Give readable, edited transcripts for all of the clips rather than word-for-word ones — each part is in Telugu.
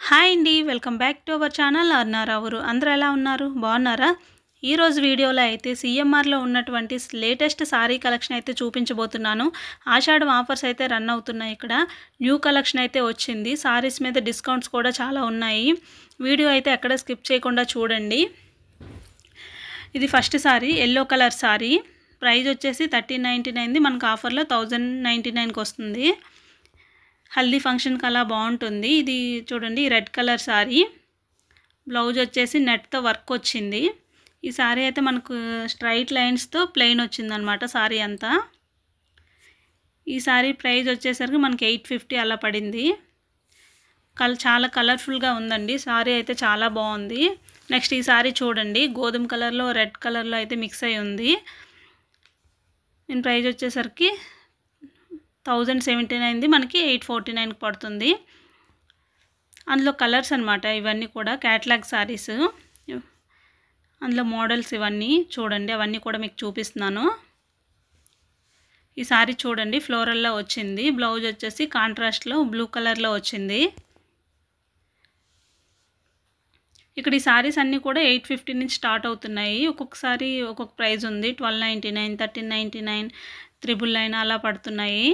హాయ్ అండి, welcome back to our channel అన్నారా ఊరు. అందరూ ఎలా ఉన్నారు? బాగున్నారా? ఈరోజు వీడియోలో అయితే సిఎంఆర్లో ఉన్నటువంటి లేటెస్ట్ సారీ కలెక్షన్ అయితే చూపించబోతున్నాను. ఆషాఢం ఆఫర్స్ అయితే రన్ అవుతున్నాయి. ఇక్కడ న్యూ కలెక్షన్ అయితే వచ్చింది. సారీస్ మీద డిస్కౌంట్స్ కూడా చాలా ఉన్నాయి. వీడియో అయితే ఎక్కడ స్కిప్ చేయకుండా చూడండి. ఇది first sorry yellow colour sorry. Price వచ్చేసి 1399, మనకు ఆఫర్లో 1099కి వస్తుంది. హల్దీ ఫంక్షన్కి అలా బాగుంటుంది. ఇది చూడండి, రెడ్ కలర్ సారీ. బ్లౌజ్ వచ్చేసి నెట్తో వర్క్ వచ్చింది. ఈ సారీ అయితే మనకు స్ట్రైట్ లైన్స్తో ప్లెయిన్ వచ్చిందనమాట సారీ అంతా. ఈ సారీ ప్రైస్ వచ్చేసరికి మనకి 850 అలా పడింది. చాలా కలర్ఫుల్గా ఉందండి. సారీ అయితే చాలా బాగుంది. నెక్స్ట్ ఈ సారీ చూడండి, గోధుమ కలర్లో రెడ్ కలర్లో అయితే మిక్స్ అయి ఉంది. దీని ప్రైస్ వచ్చేసరికి 1079, మనకి 849కి పడుతుంది. అందులో కలర్స్ అనమాట ఇవన్నీ కూడా క్యాటలాగ్ సారీస్. అందులో మోడల్స్ ఇవన్నీ చూడండి, అవన్నీ కూడా మీకు చూపిస్తున్నాను. ఈ సారీ చూడండి, ఫ్లోరల్లో వచ్చింది. బ్లౌజ్ వచ్చేసి కాంట్రాస్ట్లో బ్లూ కలర్లో వచ్చింది. ఇక్కడ ఈ సారీస్ అన్నీ కూడా 850 నుంచి స్టార్ట్ అవుతున్నాయి. ఒక్కొక్కసారి ఒక్కొక్క ప్రైస్ ఉంది. 1299, 1399, 999 అలా పడుతున్నాయి.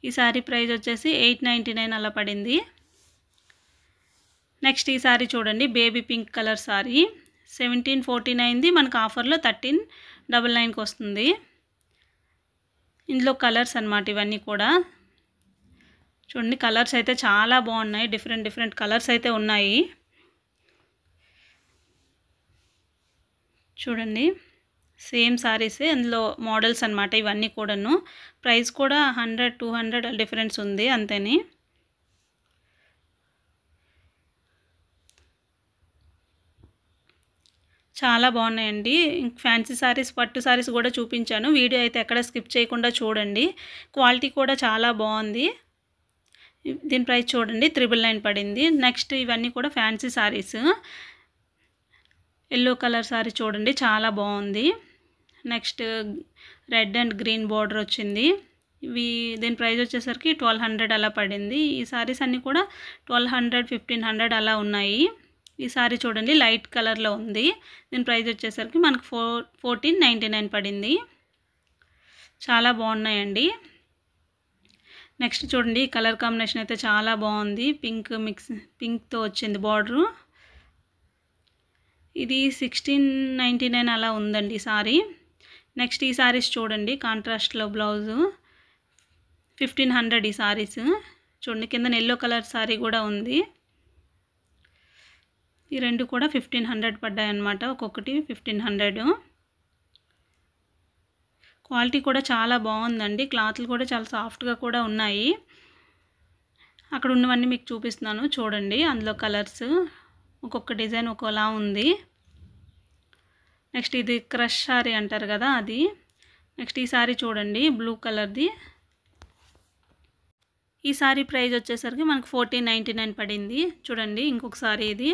ఈ సారీ ప్రైస్ వచ్చేసి 899 అలా పడింది. నెక్స్ట్ ఈ సారీ చూడండి, బేబీ పింక్ కలర్ సారీ. 1749, మనకు ఆఫర్లో 1399కి వస్తుంది. ఇందులో కలర్స్ అన్నమాట ఇవన్నీ కూడా. చూడండి, కలర్స్ అయితే చాలా బాగున్నాయి. డిఫరెంట్ కలర్స్ అయితే ఉన్నాయి. చూడండి, సేమ్ సారీసే, అందులో మోడల్స్ అన్నమాట ఇవన్నీ కూడాను. ప్రైస్ కూడా 100, 200 డిఫరెన్స్ ఉంది అంతేని. చాలా బాగున్నాయండి. ఫ్యాన్సీ సారీస్, పట్టు సారీస్ కూడా చూపించాను. వీడియో అయితే ఎక్కడ స్కిప్ చేయకుండా చూడండి. క్వాలిటీ కూడా చాలా బాగుంది. దీని ప్రైస్ చూడండి, 999 పడింది. నెక్స్ట్ ఇవన్నీ కూడా fancy saris. Yellow colour sorry చూడండి, చాలా బాగుంది. Next red and green border వచ్చింది. దీని ప్రైస్ వచ్చేసరికి 1200 అలా పడింది. ఈ సారీస్ అన్నీ కూడా 1200, 1500 అలా ఉన్నాయి. ఈ సారీ చూడండి, లైట్ కలర్లో ఉంది. దీని ప్రైస్ వచ్చేసరికి మనకు 1499 పడింది. చాలా బాగున్నాయండి. నెక్స్ట్ చూడండి, ఈ కలర్ కాంబినేషన్ అయితే చాలా బాగుంది. పింక్తో వచ్చింది బార్డరు. ఇది 1699 అలా ఉందండి సారీ. నెక్స్ట్ ఈ సారీస్ చూడండి, కాంట్రాస్ట్లో బ్లౌజు 1500 ఈ సారీస్. చూడండి, కింద ఎల్లో కలర్ సారీ కూడా ఉంది. ఈ రెండు కూడా 1500 పడ్డాయి అన్నమాట. ఒక్కొక్కటి 1500. క్వాలిటీ కూడా చాలా బాగుందండి. క్లాత్లు కూడా చాలా సాఫ్ట్గా కూడా ఉన్నాయి. అక్కడ ఉన్నవన్నీ మీకు చూపిస్తున్నాను చూడండి. అందులో కలర్స్ ఒక్కొక్క డిజైన్ ఒక్కోలా ఉంది. నెక్స్ట్ ఇది క్రష్ సారీ అంటారు కదా, అది. నెక్స్ట్ ఈ సారీ చూడండి, బ్లూ కలర్ది. ఈ సారీ ప్రైస్ వచ్చేసరికి మనకు 1499 పడింది. చూడండి, ఇంకొక సారీ ఇది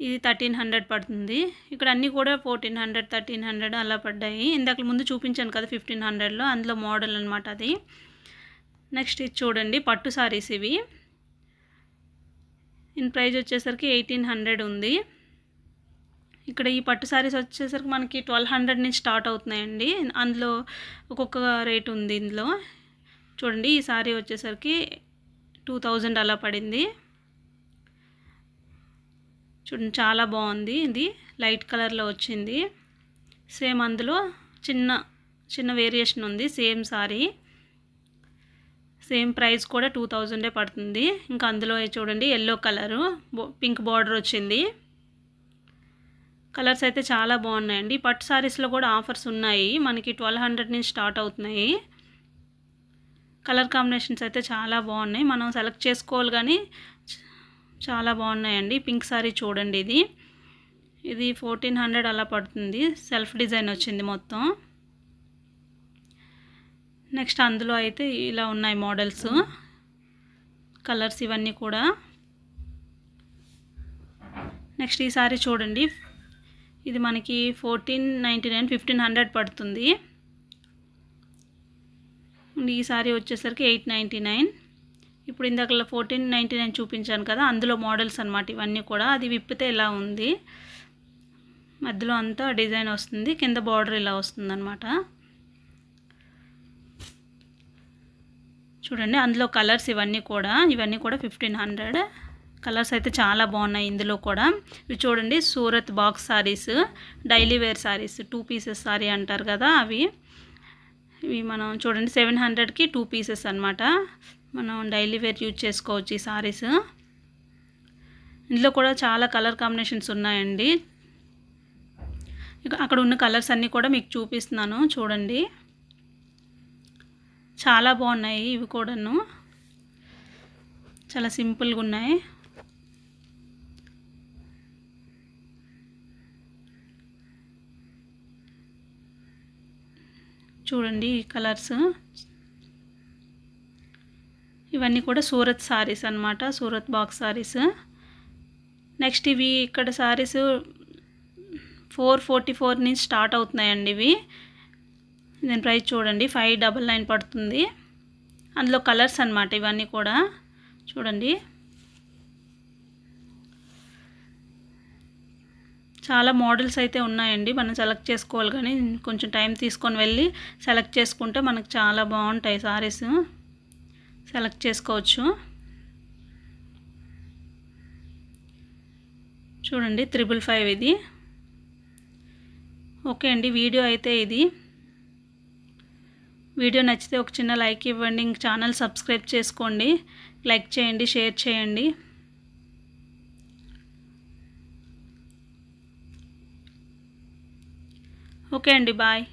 1300 పడుతుంది. ఇక్కడ అన్నీ కూడా 1400, 1300 అలా పడ్డాయి. ఇందాక ముందు చూపించాను కదా 1500లో, అందులో మోడల్ అనమాట అది. నెక్స్ట్ ఇది చూడండి, పట్టు సారీస్ ఇవి. దీని ప్రైస్ వచ్చేసరికి 1800 ఉంది. ఇక్కడ ఈ పట్టు సారీస్ వచ్చేసరికి మనకి 1200 నుంచి స్టార్ట్ అవుతున్నాయండి. అందులో ఒక్కొక్క రేట్ ఉంది ఇందులో. చూడండి, ఈ సారీ వచ్చేసరికి 2000 అలా పడింది. చూడండి, చాలా బాగుంది. ఇది లైట్ కలర్లో వచ్చింది. సేమ్ అందులో చిన్న వేరియేషన్ ఉంది. సేమ్ సారీ, సేమ్ ప్రైస్ కూడా 2000 పడుతుంది. ఇంకా అందులో చూడండి, ఎల్లో కలరు పింక్ బార్డర్ వచ్చింది. కలర్స్ అయితే చాలా బాగున్నాయండి. పట్టు సారీస్లో కూడా ఆఫర్స్ ఉన్నాయి. మనకి 1200 నుంచి స్టార్ట్ అవుతున్నాయి. కలర్ కాంబినేషన్స్ అయితే చాలా బాగున్నాయి. మనం సెలెక్ట్ చేసుకోవాలి, కానీ చాలా బాగున్నాయండి. పింక్ సారీ చూడండి, ఇది 1400 అలా పడుతుంది. సెల్ఫ్ డిజైన్ వచ్చింది మొత్తం. నెక్స్ట్ అందులో అయితే ఇలా ఉన్నాయి మోడల్స్, కలర్స్ ఇవన్నీ కూడా. నెక్స్ట్ ఈ సారీ చూడండి, ఇది మనకి 1499, 1500 పడుతుంది. ఈ సారీ వచ్చేసరికి 899. ఇప్పుడు ఇందాకలా 1499 చూపించాను కదా, అందులో మోడల్స్ అన్నమాట ఇవన్నీ కూడా. అది విప్పితే ఇలా ఉంది, మధ్యలో అంతా డిజైన్ వస్తుంది, కింద బార్డర్ ఇలా వస్తుందన్నమాట. చూడండి అందులో కలర్స్ ఇవన్నీ కూడా 1500 కలర్స్ అయితే చాలా బాగున్నాయి ఇందులో కూడా. ఇవి చూడండి Surat box saris, daily wear saris, 2 pieces sari అంటారు కదా అవి. ఇవి మనం చూడండి 700కి 2 పీసెస్ అన్నమాట. మనం డైలీ వేర్ యూజ్ చేసుకోవచ్చు ఈ సారీస్. ఇందులో కూడా చాలా కలర్ కాంబినేషన్స్ ఉన్నాయండి. అక్కడ ఉన్న కలర్స్ అన్నీ కూడా మీకు చూపిస్తున్నాను చూడండి. చాలా బాగున్నాయి ఇవి కూడాను, చాలా సింపుల్గా ఉన్నాయి. చూడండి ఈ కలర్స్, ఇవన్నీ కూడా సూరత్ సారీస్ అన్నమాట, సూరత్ బాక్స్ సారీస్. నెక్స్ట్ ఇవి ఇక్కడ సారీస్ 444 నుంచి స్టార్ట్ అవుతున్నాయండి ఇవి. దీని ప్రైస్ చూడండి 599 పడుతుంది. అందులో కలర్స్ అన్నమాట ఇవన్నీ కూడా చూడండి. చాలా మోడల్స్ అయితే ఉన్నాయండి, మనం సెలెక్ట్ చేసుకోవాలి, కానీ కొంచెం టైం తీసుకొని వెళ్ళి సెలెక్ట్ చేసుకుంటే మనకు చాలా బాగుంటాయి సారీస్, సెలెక్ట్ చేసుకోవచ్చు. చూడండి 555 ఇది. ఓకే అండి, వీడియో అయితే ఇది. వీడియో నచ్చితే ఒక చిన్న లైక్ ఇవ్వండి, ఇంక ఛానల్ సబ్స్క్రైబ్ చేసుకోండి, లైక్ చేయండి, షేర్ చేయండి. ఓకే అండి, బాయ్.